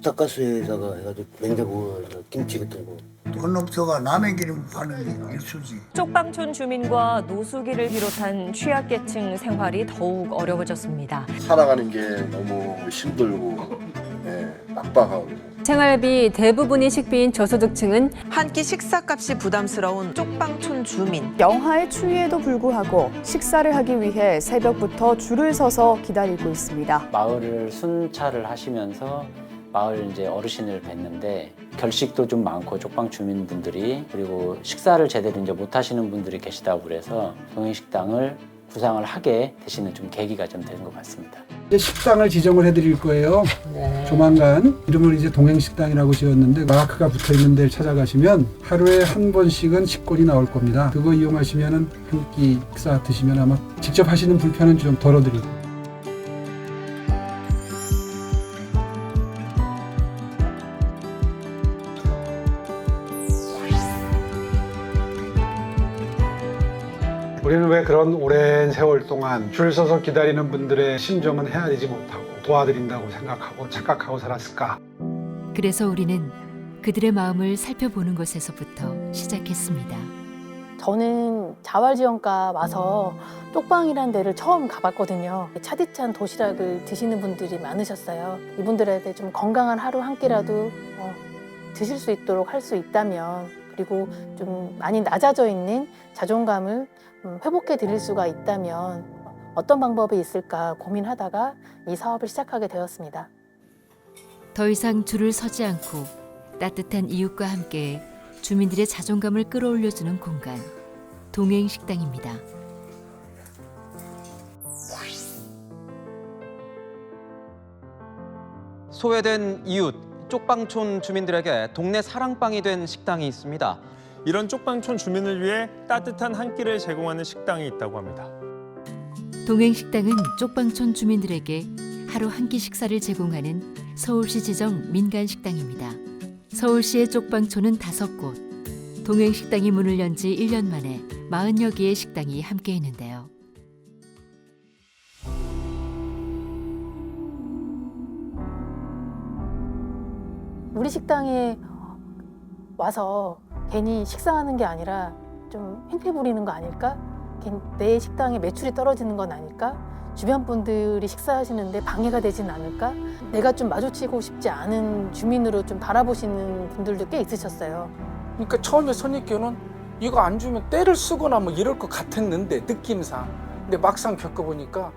부탁가스에다가 해가지고 냉장고에다 김치 같은 거. 돈 없어가 남의 기름 파는 게 일수지. 쪽방촌 주민과 노숙인을 비롯한 취약계층 생활이 더욱 어려워졌습니다. 살아가는 게 너무 힘들고 빡빡하고 생활비 대부분이 식비인 저소득층은 한 끼 식사값이 부담스러운 쪽방촌 주민. 영하의 추위에도 불구하고 식사를 하기 위해 새벽부터 줄을 서서 기다리고 있습니다. 마을을 순찰을 하시면서 마을 이제 어르신을 뵀는데 결식도 좀 많고 쪽방 주민분들이 그리고 식사를 제대로 이제 못 하시는 분들이 계시다고 그래서 동행식당을 구상을 하게 되시는 좀 계기가 좀 된 것 같습니다. 이제 식당을 지정을 해드릴 거예요. 조만간 이름을 이제 동행식당이라고 지었는데 마크가 붙어 있는 데를 찾아가시면 하루에 한 번씩은 식권이 나올 겁니다. 그거 이용하시면은 한 끼 식사 드시면 아마 직접 하시는 불편은 좀 덜어드리고. 우리는 왜 그런 오랜 세월 동안 줄 서서 기다리는 분들의 심정은 헤아리지 못하고 도와드린다고 생각하고 착각하고 살았을까? 그래서 우리는 그들의 마음을 살펴보는 것에서부터 시작했습니다. 저는 자활지원과 와서 쪽방이라는 데를 처음 가봤거든요. 차디찬 도시락을 드시는 분들이 많으셨어요. 이분들한테 좀 건강한 하루 한 끼라도 드실 수 있도록 할 수 있다면, 그리고 좀 많이 낮아져 있는 자존감을 회복해 드릴 수가 있다면 어떤 방법이 있을까 고민하다가 이 사업을 시작하게 되었습니다. 더 이상 줄을 서지 않고 따뜻한 이웃과 함께 주민들의 자존감을 끌어올려주는 공간, 동행식당입니다. 소외된 이웃, 쪽방촌 주민들에게 동네 사랑방이 된 식당이 있습니다. 이런 쪽방촌 주민을 위해 따뜻한 한 끼를 제공하는 식당이 있다고 합니다. 동행식당은 쪽방촌 주민들에게 하루 한 끼 식사를 제공하는 서울시 지정 민간식당입니다. 서울시의 쪽방촌은 5곳, 동행식당이 문을 연 지 1년 만에 40여 개의 식당이 함께했는데요. 우리 식당에 와서 괜히 식사하는 게 아니라 좀 행패 부리는 거 아닐까? 내 식당에 매출이 떨어지는 건 아닐까? 주변 분들이 식사하시는데 방해가 되진 않을까? 내가 좀 마주치고 싶지 않은 주민으로 좀 바라보시는 분들도 꽤 있으셨어요. 그러니까 처음에 선입견은 이거 안 주면 떼를 쓰거나 뭐 이럴 것 같았는데, 느낌상. 근데 막상 겪어보니까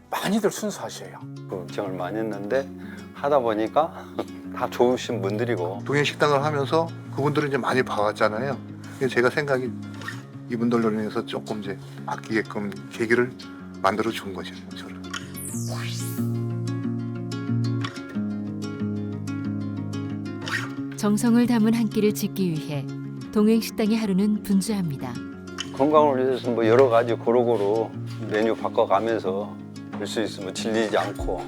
많이들 순수하셔요. 걱정을 많이 했는데 하다 보니까 다 좋으신 분들이고. 동행식당을 하면서 그분들은 이제 많이 봐왔잖아요. 그래서 제가 생각이 이분들로 인해서 조금 이제 바뀌게끔 계기를 만들어 준 거죠, 저를. 정성을 담은 한 끼를 짓기 위해 동행식당의 하루는 분주합니다. 건강을 위해서 뭐 여러 가지 고루고루 메뉴 바꿔가면서 볼 수 있으면 질리지 않고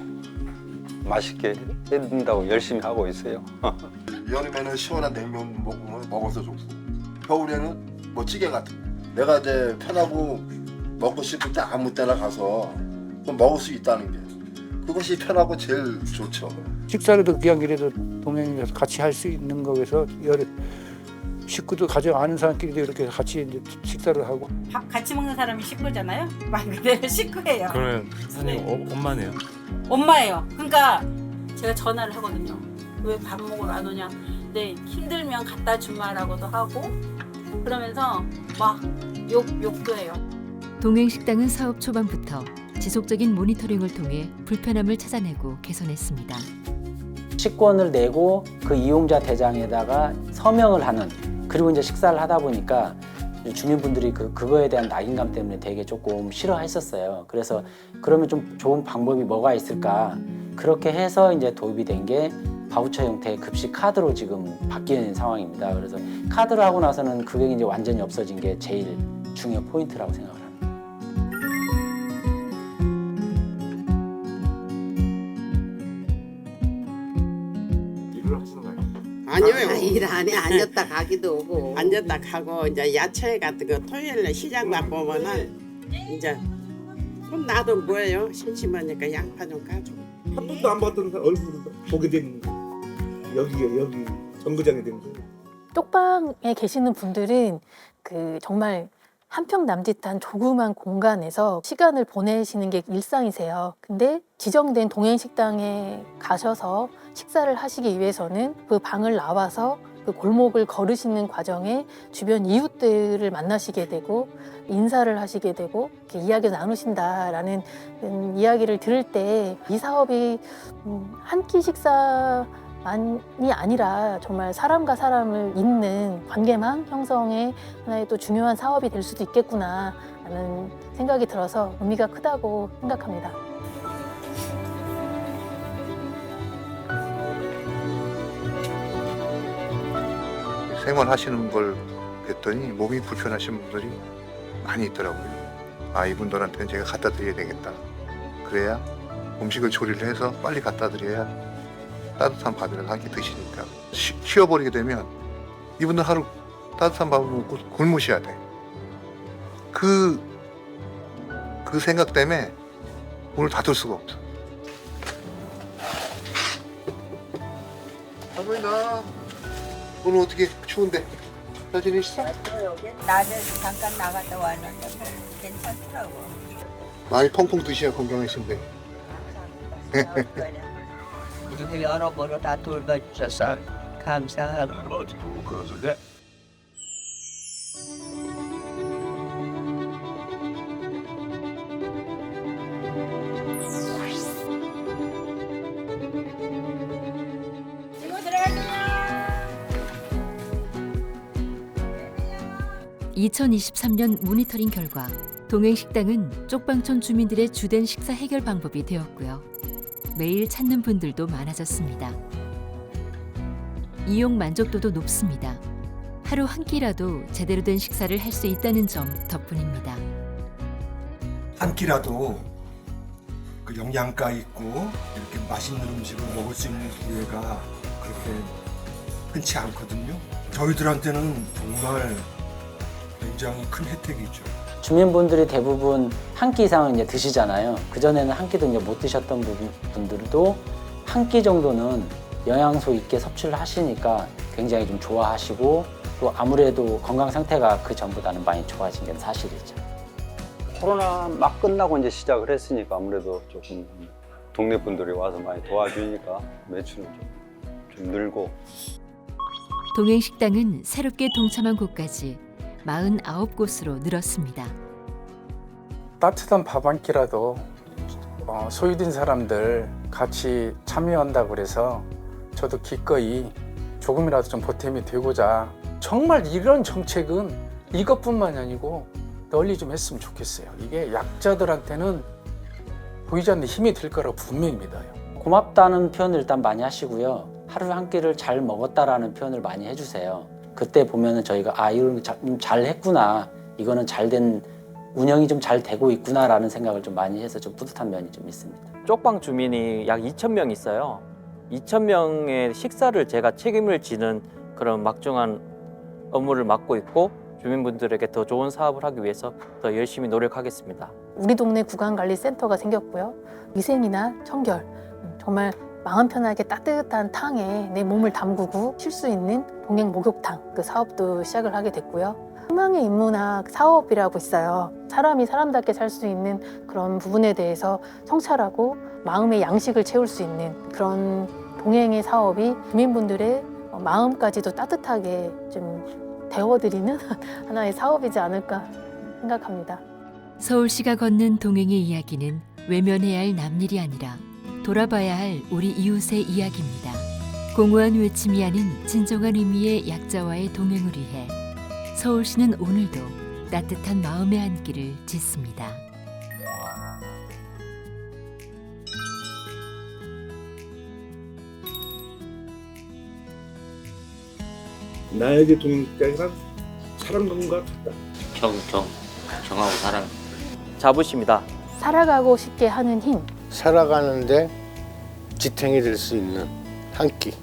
맛있게 해준다고 열심히 하고 있어요. 여름에는 시원한 냉면 먹어서 좋고, 겨울에는 뭐 찌개 같은 거. 내가 이제 편하고 먹고 싶을 때 아무 때나 가서 먹을 수 있다는 게 그것이 편하고 제일 좋죠. 식사라도 그냥 그래도 동행에서 같이 할 수 있는 거에서 여러 식구도 가정 아는 사람끼리도 이렇게 같이 이제 식사를 하고. 밥 같이 먹는 사람이 식구잖아요. 말 그대로 식구예요. 그러면 선생님 엄마네요? 엄마예요. 그러니까 제가 전화를 하거든요. 왜 밥 먹으러 안 오냐. 네, 힘들면 갖다 주마라고도 하고, 그러면서 막 욕도 해요. 동행식당은 사업 초반부터 지속적인 모니터링을 통해 불편함을 찾아내고 개선했습니다. 식권을 내고 그 이용자 대장에다가 서명을 하는, 그리고 이제 식사를 하다 보니까 주민분들이 그거에 대한 낙인감 때문에 되게 조금 싫어했었어요. 그래서 그러면 좀 좋은 방법이 뭐가 있을까, 그렇게 해서 이제 도입이 된 게 바우처 형태의 급식 카드로 지금 바뀌는 상황입니다. 그래서 카드로 하고 나서는 그게 이제 완전히 없어진 게 제일 중요 포인트라고 생각을 합니다. 일을 하시는 거예요? 아니요, 일 안 해. 앉았다 가기도 오고. 앉았다 가고, 이제 야채 같은 거 토요일에 시장 가보면은 이제 손 놔도 뭐예요? 심심하니까 양파 좀 까주고. 한 번도 안 봤던 얼굴을 보게 되는 거예요. 여기 정거장이 된 거예요. 쪽방에 계시는 분들은 정말 한평 남짓한 조그만 공간에서 시간을 보내시는 게 일상이세요. 근데 지정된 동행식당에 가셔서 식사를 하시기 위해서는 그 방을 나와서 그 골목을 걸으시는 과정에 주변 이웃들을 만나시게 되고 인사를 하시게 되고 이렇게 이야기를 나누신다라는 이야기를 들을 때 이 사업이 한 끼 식사만이 아니라 정말 사람과 사람을 잇는 관계망 형성의 하나의 또 중요한 사업이 될 수도 있겠구나라는 생각이 들어서 의미가 크다고 생각합니다. 생활하시는 걸 뵀더니 몸이 불편하신 분들이 많이 있더라고요. 아, 이분들한테는 제가 갖다 드려야 되겠다. 그래야 음식을 조리를 해서 빨리 갖다 드려야 따뜻한 밥이라도 한 끼 드시니까 쉬어버리게 되면 이분들 하루 따뜻한 밥을 먹고 굶으셔야 돼. 그 생각 때문에 오늘 다 둘 수가 없어. 할머니 나 오늘 어떻게 추운데 잘 지내시죠? 낮에 잠깐 나갔다 왔는데 뭐 괜찮더라고. 많이 펑펑 드셔야 건강하신데. 우리 여러모로 다 돌봐주셔서 감사하고. 들어가세요. 2023년 모니터링 결과 동행식당은 쪽방촌 주민들의 주된 식사 해결 방법이 되었고요. 매일 찾는 분들도 많아졌습니다. 이용 만족도도 높습니다. 하루 한 끼라도 제대로 된 식사를 할 수 있다는 점 덕분입니다. 한 끼라도 그 영양가 있고 이렇게 맛있는 음식을 먹을 수 있는 기회가 그렇게 흔치 않거든요. 저희들한테는 정말 굉장히 큰 혜택이죠. 주민분들이 대부분 한 끼 이상은 이제 드시잖아요. 그전에는 한 끼도 이제 못 드셨던 분들도 한 끼 정도는 영양소 있게 섭취를 하시니까 굉장히 좀 좋아하시고 또 아무래도 건강 상태가 그 전보다는 많이 좋아진 게 사실이죠. 코로나 막 끝나고 이제 시작을 했으니까 아무래도 조금 동네 분들이 와서 많이 도와주니까 매출은 좀 늘고. 동행식당은 새롭게 동참한 곳까지 49곳으로 늘었습니다. 따뜻한 밥 한 끼라도 소외된 사람들 같이 참여한다고 그래서 저도 기꺼이 조금이라도 좀 보탬이 되고자 정말 이런 정책은 이것뿐만이 아니고 널리 좀 했으면 좋겠어요. 이게 약자들한테는 보이지 않는 힘이 될 거라고 분명히 믿어요. 고맙다는 표현을 일단 많이 하시고요. 하루 한 끼를 잘 먹었다라는 표현을 많이 해주세요. 그때 보면은 저희가 이런 잘 했구나, 이거는 잘된 운영이 좀 잘 되고 있구나라는 생각을 좀 많이 해서 좀 뿌듯한 면이 좀 있습니다. 쪽방 주민이 약 2,000명 있어요. 2,000명의 식사를 제가 책임을 지는 그런 막중한 업무를 맡고 있고 주민분들에게 더 좋은 사업을 하기 위해서 더 열심히 노력하겠습니다. 우리 동네 구강관리센터가 생겼고요. 위생이나 청결, 정말 마음 편하게 따뜻한 탕에 내 몸을 담그고 쉴 수 있는 동행 목욕탕 그 사업도 시작을 하게 됐고요. 희망의 인문학 사업이라고 있어요. 사람이 사람답게 살 수 있는 그런 부분에 대해서 성찰하고 마음의 양식을 채울 수 있는 그런 동행의 사업이 주민분들의 마음까지도 따뜻하게 좀 데워드리는 하나의 사업이지 않을까 생각합니다. 서울시가 걷는 동행의 이야기는 외면해야 할 남일이 아니라 돌아봐야 할 우리 이웃의 이야기입니다. 공허한 외침이 아닌 진정한 의미의 약자와의 동행을 위해 서울시는 오늘도 따뜻한 마음의 한 끼를 짓습니다. 나에게 동행식당이란 사랑과 같다. 정하고 사랑. 자부심이다. 살아가고 싶게 하는 힘. 살아가는데 지탱이 될 수 있는 한 끼.